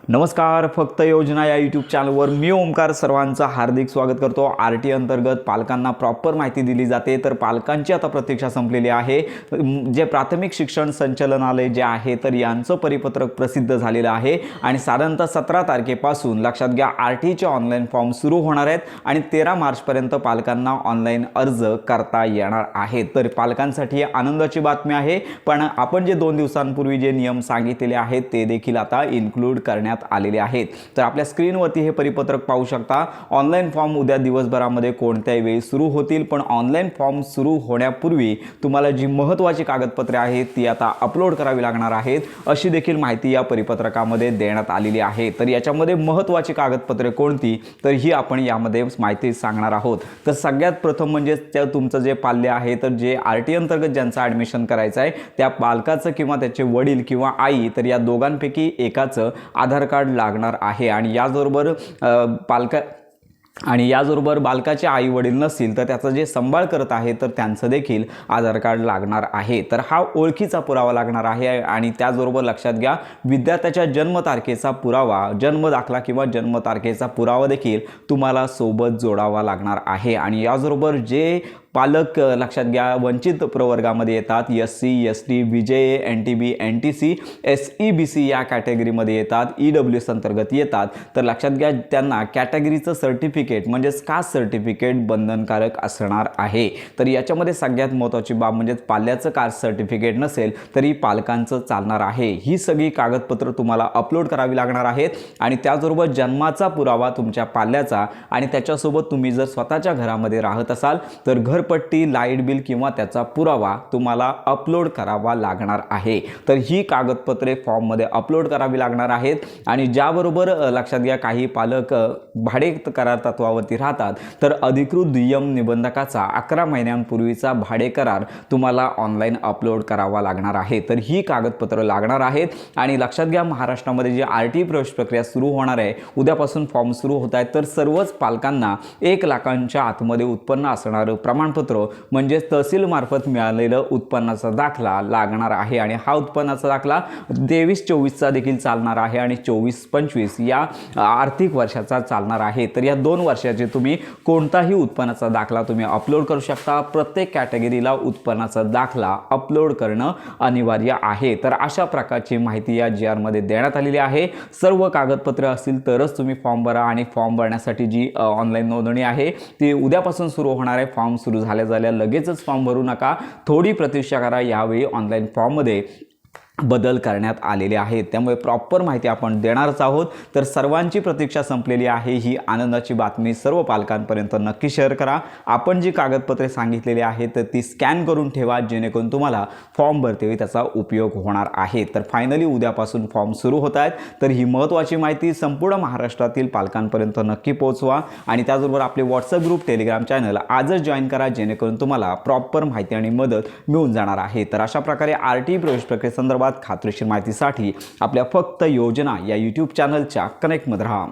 नमस्कार, फक्त योजना या यूट्यूब चॅनलवर मी ओमकार सर्वांचं हार्दिक स्वागत करतो। आरटी अंतर्गत पालकांना प्रॉपर माहिती दिली जाते, तर पालकांची आता प्रतीक्षा संपलेली आहे। जे प्राथमिक शिक्षण संचालनालय जे आहे तर यांचं परिपत्रक प्रसिद्ध झालेलं आहे आणि साधारणतः 17 तारखेपासून लक्षात घ्या आरटीचे ऑनलाईन फॉर्म सुरू होणार आहेत आणि 13 मार्चपर्यंत पालकांना ऑनलाईन अर्ज करता येणार आहेत। तर पालकांसाठी आनंदाची बातमी आहे, पण आपण जे 2 दिवसांपूर्वी जे नियम सांगितलेले आहेत ते देखील आता इन्क्लूड करण्यात आलेले आहेत। तर आपल्या स्क्रीनवरती हे परिपत्रक पाहू शकता। ऑनलाईन फॉर्म उद्या दिवसभरामध्ये कोणत्याही वेळी सुरू होतील, पण ऑनलाईन फॉर्म सुरू होण्यापूर्वी तुम्हाला जी महत्त्वाची कागदपत्रे आहेत ती आता अपलोड करावी लागणार आहेत, अशी देखील माहिती या परिपत्रकामध्ये देण्यात आलेली आहे। तर याच्यामध्ये महत्त्वाची कागदपत्रे कोणती, तर ही आपण यामध्ये माहिती सांगणार आहोत। तर सगळ्यात प्रथम म्हणजे तुमचं जे पाल्य आहे, तर जे आरटी अंतर्गत ज्यांचं ॲडमिशन करायचं आहे त्या पालकाचं किंवा त्याचे वडील किंवा आई, तर या दोघांपैकी एकाचं आधार कार्ड लागणार आहे आणि याचबरोबर बालकाचे आई वडील नसतील तर त्याचं जे सांभाळ करत आहे तर त्यांचं देखील आधार कार्ड लागणार आहे। तर हा ओळखीचा पुरावा लागणार आहे आणि त्याचबरोबर लक्षात घ्या विद्यार्थ्याच्या जन्मतारखेचा पुरावा, जन्मदाखला किंवा जन्मतारखेचा पुरावा देखील तुम्हाला सोबत जोडावा लागणार आहे। आणि याचबरोबर जे पालक लक्षात घ्या वंचित प्रवर्गामध्ये येतात, SC ST VJA NTB NTC SEBC या कॅटेगरीमध्ये येतात, EWS अंतर्गत येतात, तर लक्षात घ्या त्यांना कॅटेगरीचं सर्टिफिकेट म्हणजेच कास्ट सर्टिफिकेट बंधनकारक असणार आहे। तर याच्यामध्ये सगळ्यात महत्त्वाची बाब म्हणजे पाल्याचं कास्ट सर्टिफिकेट नसेल तरी पालकांचं चालणार आहे। ही सगळी कागदपत्र तुम्हाला अपलोड करावी लागणार आहेत आणि त्याचबरोबर जन्माचा पुरावा तुमच्या पाल्याचा आणि त्याच्यासोबत तुम्ही जर स्वतःच्या घरामध्ये राहत असाल तर घरपट्टी, लाईट बिल किंवा त्याचा पुरावा तुम्हाला अपलोड करावा लागणार आहे। तर ही कागदपत्रे फॉर्ममध्ये अपलोड करावी लागणार आहेत आणि ज्याबरोबर लक्षात घ्या काही पालक भाडे करार तत्वावरती राहतात, तर अधिकृत दुय्यम निबंधकाचा 11 महिन्यांपूर्वीचा भाडे करार तुम्हाला ऑनलाईन अपलोड करावा लागणार आहे। तर ही कागदपत्र लागणार आहेत आणि लक्षात घ्या महाराष्ट्रामध्ये जी आरटी प्रवेश प्रक्रिया सुरू होणार आहे, उद्यापासून फॉर्म सुरू होत आहेत, तर सर्वच पालकांना 1 लाखांच्या आतमध्ये उत्पन्न असणारं प्रमाणपत्र म्हणजे तहसील मार्फत मिळालेलं उत्पन्नाचा दाखला लागणार आहे आणि हा उत्पन्नाचा दाखला 23-24चा देखील चालणार आहे आणि 24-25 या आर्थिक वर्षाचा चालणार आहे। तर या 2 वर्षाचे तुम्ही कोणताही उत्पन्नाचा दाखला तुम्ही अपलोड करू शकता। प्रत्येक कॅटेगरीला उत्पन्नाचा दाखला अपलोड करणं अनिवार्य आहे। तर अशा प्रकारची माहिती या GR मध्ये देण्यात आलेली आहे। सर्व कागदपत्रे असतील तरच तुम्ही फॉर्म भरा आणि फॉर्म भरण्यासाठी जी ऑनलाईन नोंदणी आहे ती उद्यापासून सुरू होणार आहे। फॉर्म सुरू झाल्या लगेचच फॉर्म भरू नका, थोडी प्रतीक्षा करा। यावेळी ऑनलाईन फॉर्ममध्ये बदल करण्यात आलेले आहेत, त्यामुळे प्रॉपर माहिती आपण देणारच आहोत। तर सर्वांची प्रतीक्षा संपलेली आहे, ही आनंदाची बातमी सर्व पालकांपर्यंत नक्की शेअर करा। आपण जी कागदपत्रे सांगितलेली आहेत तर ती स्कॅन करून ठेवा, जेणेकरून तुम्हाला फॉर्म भरतेवेळी त्याचा उपयोग होणार आहे। तर फायनली उद्यापासून फॉर्म सुरू होत आहेत, तर ही महत्त्वाची माहिती संपूर्ण महाराष्ट्रातील पालकांपर्यंत नक्की पोहोचवा आणि त्याचबरोबर आपले व्हॉट्सअप ग्रुप, टेलिग्राम चॅनल आजच जॉईन करा, जेणेकरून तुम्हाला प्रॉपर माहिती आणि मदत मिळून जाणार आहे। तर अशा प्रकारे आरटी प्रवेश प्रक्रियेसंदर्भात खात्रीशीर माहितीसाठी आपल्या फक्त योजना या यूट्यूब चॅनलच्या कनेक्टमध्ये राहा।